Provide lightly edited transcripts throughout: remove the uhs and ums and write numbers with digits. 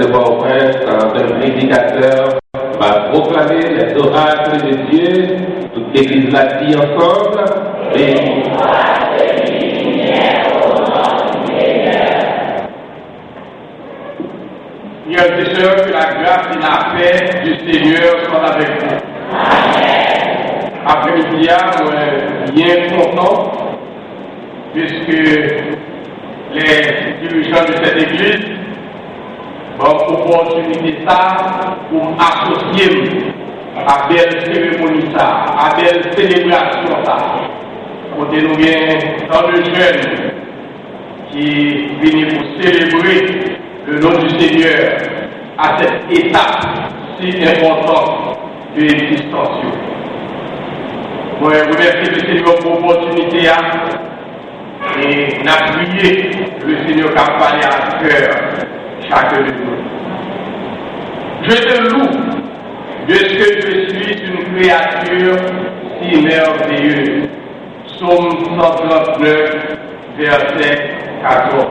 de Port-au-Prince, un prédicateur va proclamer les oracles de Dieu, toute l'église l'a dit ensemble, et Frères et sœurs, que la grâce et la paix du Seigneur soient avec vous. Après-midi, nous sommes bien contents, puisque les dirigeants de cette église ont l'opportunité pour m'associer à belle cérémonie, à belle célébration. Côté nous bien dans le jeune qui viennent pour célébrer le nom du Seigneur à cette étape si importante de l'existence. Je remercie le Seigneur pour l'opportunité et d'appuyer le Seigneur qui a parlé à cœur chacun de nous. Je te loue de ce que je suis une créature si merveilleuse. Psaume 139, verset 14.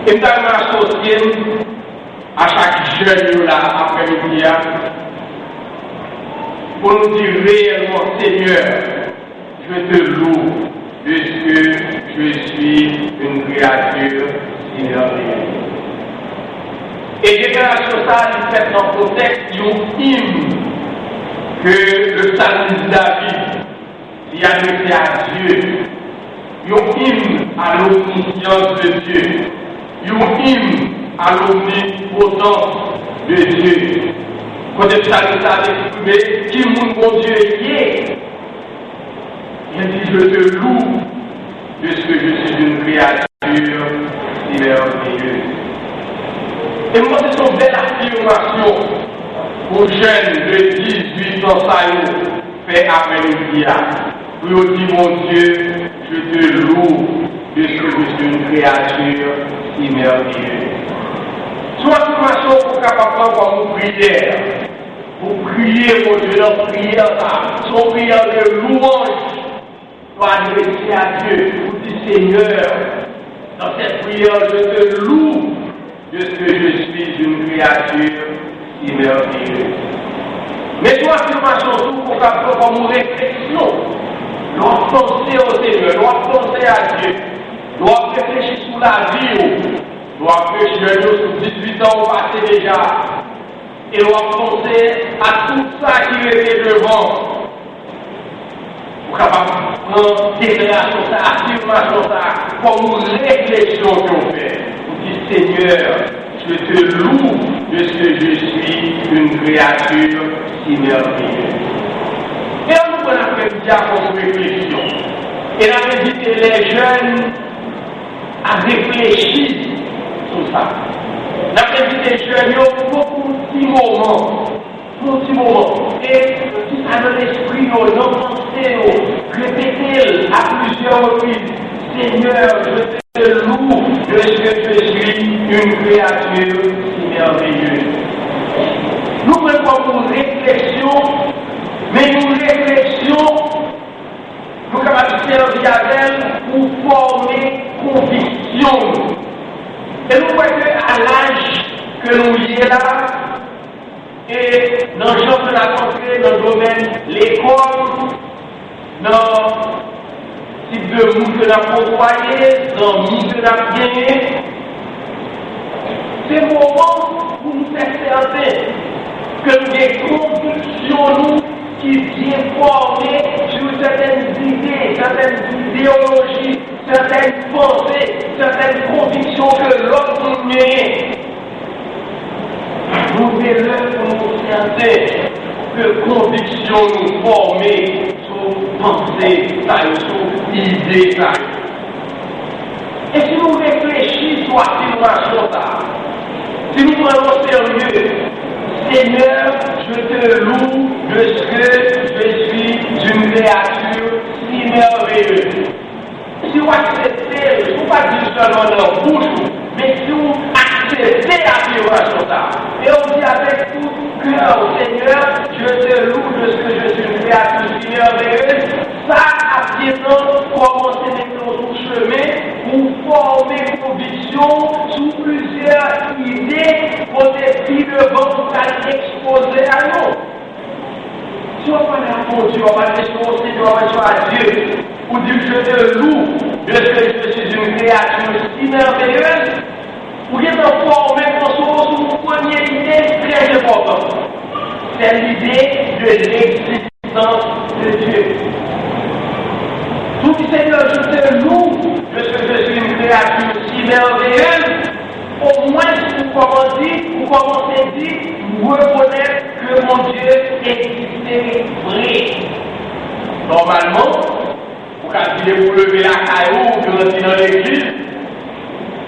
Et nous allons associer à chaque jeune là après-midi pour nous dire réellement, Seigneur, je te loue de ce que je suis une créature si merveilleuse. Et déclaration ça, il fait dans le contexte d'un hymne que le psalmiste David y a adressé à Dieu. Un hymne à l'omniscience de Dieu. Un hymne à l'omnipotence de Dieu. Quand le psalmiste a exprimé qui mon Dieu est, il dit je te loue de ce que je suis une créature si merveilleuse. Et moi, c'est une belle affirmation aux jeunes de 18 ans, ça fait après-midi. Pour dire, mon Dieu, je te loue de ce que je suis une créature si merveilleuse. Soit affirmation pour capable d'avoir une prière, pour prier, mon Dieu, dans la prière, son prière de louange, pour adresser à Dieu, pour dire, Seigneur, dans cette prière, je te loue de ce que je suis une créature si merveilleuse. Mais toi, affirmation tout pour avoir une réflexion, doit penser au Seigneur, doit penser à Dieu, doit réfléchir sur la vie, doit réfléchir sur 18 ans passé déjà, et doit penser à tout ça qui était devant. Pour capable prendre déclaration, affirmation, comme une réflexion qu'on fait. Seigneur, je te loue de ce que je suis une créature si merveilleuse. Et on peut après-midi à notre réflexion. Et on invité les jeunes à réfléchir sur ça. On a invité les jeunes pour un petit moment. Et si ça dans l'esprit, dans la pensée, répétez à plusieurs reprises. Seigneur, je te loue de ce que je suis une créature si merveilleuse. Nous prenons une réflexion, mais une réflexion, nous capables de servir à elle pour former conviction. Et nous voyons qu'à l'âge que nous y est là, et dans le genre de la santé, dans le domaine, l'école, dans type de monde que nous avons côtoyé, dans le monde que nous avons gagné, c'est le moment pour nous faire certain que nous avons convictions qui viennent former sur certaines idées, certaines idéologies, certaines pensées, certaines convictions que l'autre nous met. Nous devons nous certain que convictions nous former sur pensée, sur idée. Et si nous réfléchissons à l'affirmation, si nous prenons au sérieux, Seigneur, je te loue de ce que je suis une créature si merveilleuse. Si vous acceptez, je ne peux pas dire seulement dans la bouche, mais si vous acceptez l'affirmation, et on dit avec tout cœur, Seigneur, je te loue de ce que je suis une créature si merveilleuse, ça a bien commencé notre chemin pour former conviction sous plusieurs Soit on a mon Dieu, on va dire au Seigneur, on va dire à Dieu, ou dire je te loue, de ce que je suis une créature si merveilleuse, ou bien encore, on met sur une première idée très importante. C'est l'idée de l'existence de Dieu. Tout Seigneur, je te loue, de ce que je suis une créature si merveilleuse, au moins, vous commencez à dire, reconnaître que mon Dieu existait vrai. Normalement, vous quand vous levez la caillou, vous rentrez dans l'église,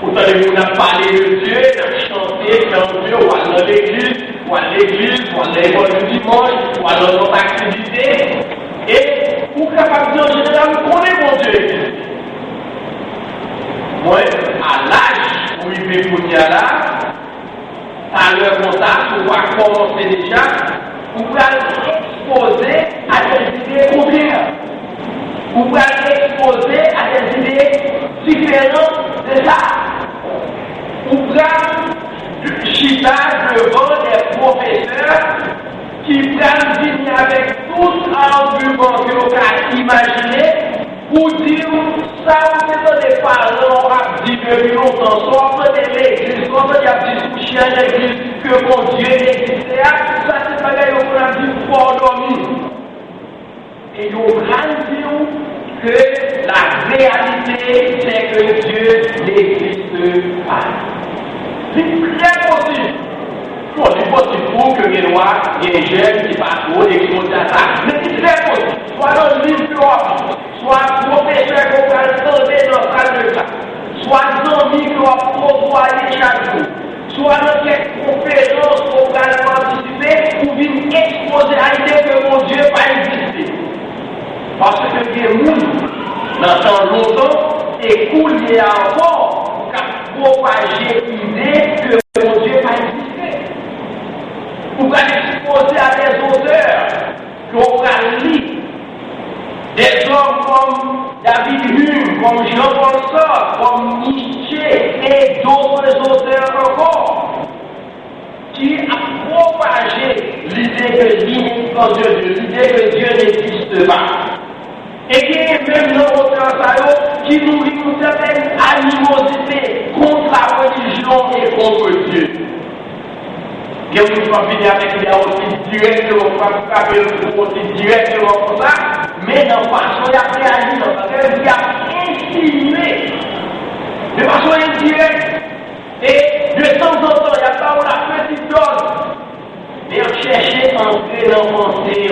vous allez parler de Dieu, chanter, faire Dieu, ou aller dans l'église, ou à l'église, ou à l'école du dimanche, ou à notre activité, et vous capable de dire en général, vous connaissez mon Dieu existe. Moi, à l'âge où il veut venir là, à leur contact, on va commencer déjà, vous pouvez exposer à des idées contraires. Vous pouvez exposer à des idées différentes de ça. Vous pouvez chita devant des professeurs qui prennent venir avec tout argument que vous pouvez imaginer pour dire ça, c'est dans des parents, on a dit depuis longtemps, soit on fait l'église, soit on a dit coucher à l'église que mon Dieu existait, ça c'est pas que on a dit pour dormir. Et on a dit que la réalité, c'est que Dieu n'existe pas. C'est très possible. Bon, c'est possible pour que les lois, les jeunes qui passent trop d'exploser à ça. Mais c'est très possible. Soit dans le livre, soit professeur qu'on va tomber dans la salle de classe, soit amis qui vont proposer chaque jour, soit dans quelques conférences qu'on va participer pour venir exposer à l'idée que mon Dieu va exister. Parce que les gens, dans longtemps, et couler encore, qu'à propager l'idée que mon Dieu va exister. Vous allez exposer à des auteurs qu'on va lire. Des hommes comme David Hume, comme Jean-Paul Sartre, comme Nietzsche et d'autres auteurs encore, qui a propagé l'idée que l'inexistence de Dieu, l'idée que Dieu n'existe pas. Et qui est même l'auteur qui nourrit une certaine animosité contre la religion et contre Dieu. Il y a une fois fini avec lui aussi directement, aussi directement comme ça, mais dans la façon il a réagi, dans la façon il a insinué, de façon indirecte, et de temps en temps, il n'y a pas la petite dose, mais on cherchait à entrer dans mon pensée,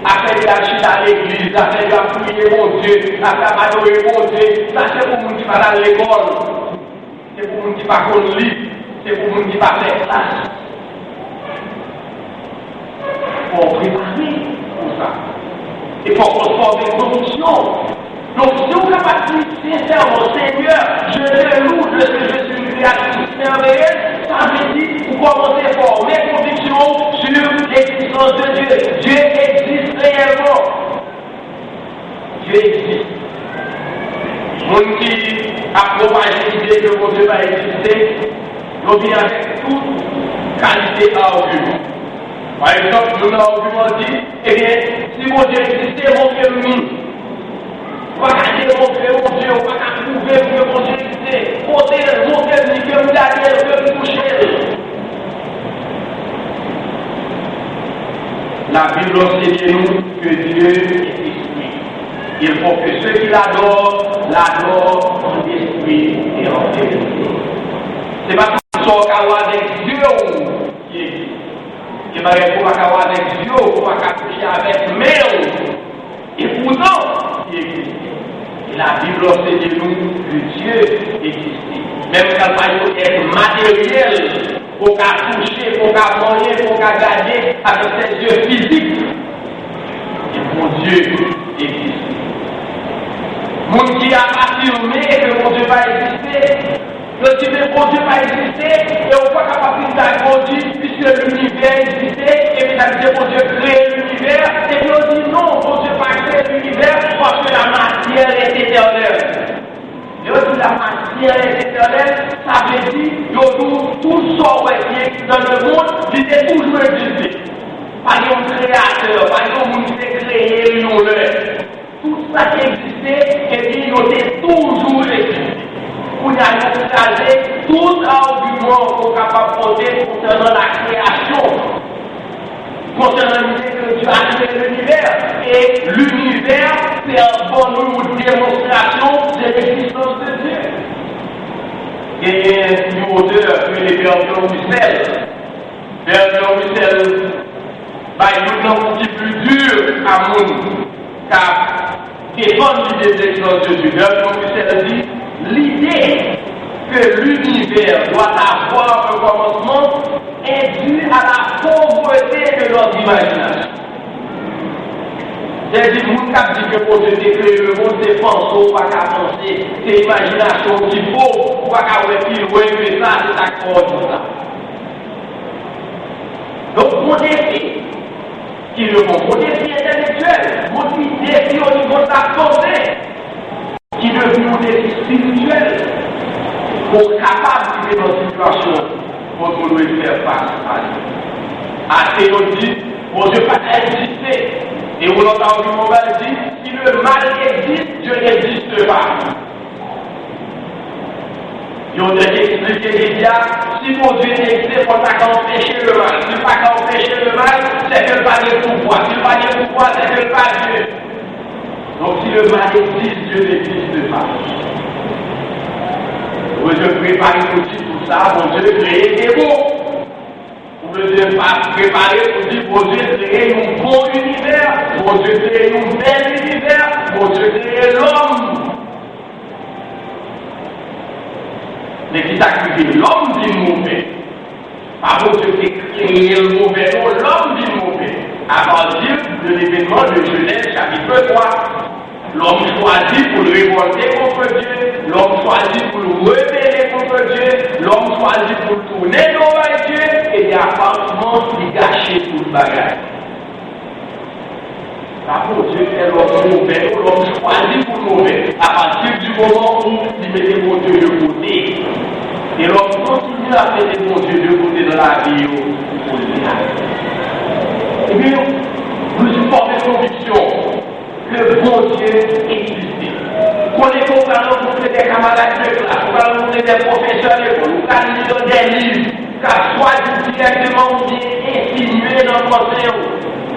à faire de la chute à l'église, à faire de la prier mon Dieu, à faire adorer mon Dieu, ça c'est pour nous qui va à l'école, c'est pour nous qui va qu'on lit, c'est pour nous qui va faire classe. Pour préparer pour ça. Et pour qu'on forme des conditions. Donc, si vous capacitez sincèrement, Seigneur, je te loue de ce que je suis une créature merveilleuse, ça veut dire vous commencez à former convictions sur l'existence de Dieu. Dieu existe réellement. Dieu existe. Mon qui a propagé l'idée que mon Dieu va exister, nous vient avec toute qualité d'argument. Par exemple, nous avons argumenté, eh bien, si mon Dieu existait, montrez-le-nous. On va montrer mon Dieu, on va prouver que mon Dieu existait. Montrez-le, que vous l'avez, que vous touchez. La Bible enseigne-nous que Dieu est esprit. Il faut que ceux qui l'adorent en esprit et en vérité. Ce n'est pas tout ce qu'on a avec Dieu qui existe. Il va répondre à avec Dieu, pour accoucher avec mère. Et pourtant, il existe. Et la Bible enseigne-nous que Dieu existe. Même quand il faut être matériel, pour toucher, pour manger, pour garder avec ses yeux physiques. Et mon Dieu existe. Mon qui a affirmé que mon Dieu va exister, le type de mon Dieu va exister, et on ne peut pas capable d'agrandir puisque l'univers existait, et puis ça dit mon Dieu crée l'univers, et puis on dit non, mon Dieu va créer l'univers parce que la matière est éternelle. Et on dit la matière est éternelle, ça veut dire que tout ce qui est dans le monde, il est toujours existé. Par exemple, créateur, par exemple, toujours existé. Pour y aller tout argument qu'on est capable de porter concernant la création, concernant l'idée que Dieu a créé l'univers. Et l'univers, c'est un bon une démonstration de l'existence de Dieu. Et un auteur que les Bertrand Russell. Bertrand Russell, il y a un petit plus dur à mon car défendre l'idée de l'existence de Dieu. Bertrand Russell dit l'idée que l'univers doit avoir un commencement est due à la pauvreté de notre imagination. C'est-à-dire, nous avons dit que pour Dieu créer le monde, c'est penser, pas qu'à penser, c'est imagination qu'il faut, pas qu'à voir qu'il veut ça, c'est d'accord, tout ça. Donc, mon défi, qui est mon défi intellectuel, mon défi au niveau de la pensée, qui est devenu un défi spirituel, pour être capable de vivre dans une situation pour nous doit faire face à Dieu. À théologie, pour Dieu pas exister. Et on entend du moment dit, si le mal existe, Dieu n'existe pas. Ils ont expliqué déjà, si mon Dieu existe, il ne faut pas qu'empêcher le mal. S'il ne faut pas qu'empêcher le mal, c'est que le pas de pouvoir. S'il ne faut pas de pouvoir, c'est que le pas de Dieu. Donc si le mal existe, Dieu n'existe pas. Vous Dieu prépare aussi tout ça, mon Dieu créé des mots. Vous Dieu pas préparer pour dire, mon Dieu créé un bon univers, mon Dieu créé un bel univers, mon Dieu créé l'homme. Mais qui t'a créé l'homme dit mauvais. Pas mon Dieu qui créé le mauvais, non, l'homme dit mauvais. À partir de l'événement de Genèse chapitre 3. L'homme choisit pour le révolter contre Dieu, l'homme choisit pour le rebeller contre Dieu, l'homme choisit pour tourner devant Dieu, et apparemment il gâche tout le bagage. Par contre, Dieu est l'homme mauvais, l'homme choisit pour le mauvais, à partir du moment où il mettait mon Dieu de côté. Et l'homme continue à mettre mon Dieu de côté dans la vie pour le dire. Eh bien, nous sommes formés de conviction. Le bon Dieu existe. Qu'on est compris rencontrer des camarades de classe, qu'on va rencontrer des professeurs d'école, qu'on va lire dans des livres, qu'on soit directement ou bien insinué dans le conseil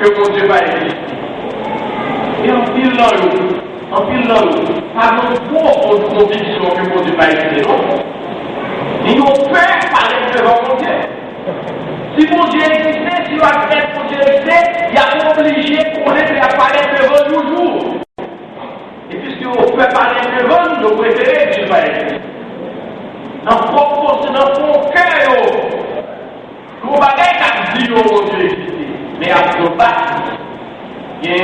que mon Dieu va exister. Et en pile dans l'eau, pas de profonde conviction que mon Dieu va exister, non. Et nous pouvons parler devant mon Dieu. Si mon Dieu existait, si on a fait mon Dieu existait, il y a obligé qu'on ait apparaître devant nous toujours. Et puisque on peut parler devant nous, nous préférons Dieu va exister. Dans mon cœur, nous ne pouvons pas dire mon Dieu existait. Mais à nos bâtiments, il y a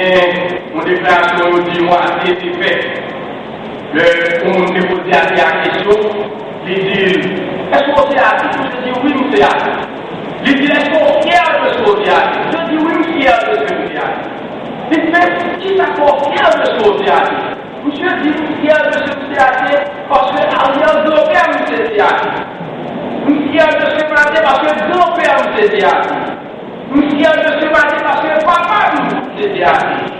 une déclaration qui dit moi, c'est fait. Le monde me pose la question, il dit est-ce qu'on s'est assis? Je dis oui, nous sommes assis. Il dit, est-ce qu'on est fier de ce qu'on est assis? Je dis oui, je suis fier de ce qu'on est assis. Il dit, mais qui s'accorde fier de ce qu'on est assis? Monsieur dit, je suis fier de ce qu'on est assis parce que Alliance de Père nous s'est assis. Je suis fier de ce qu'on est parce que grand-père nous s'est assis. Je suis fier de ce qu'on est parce que papa nous s'est assis.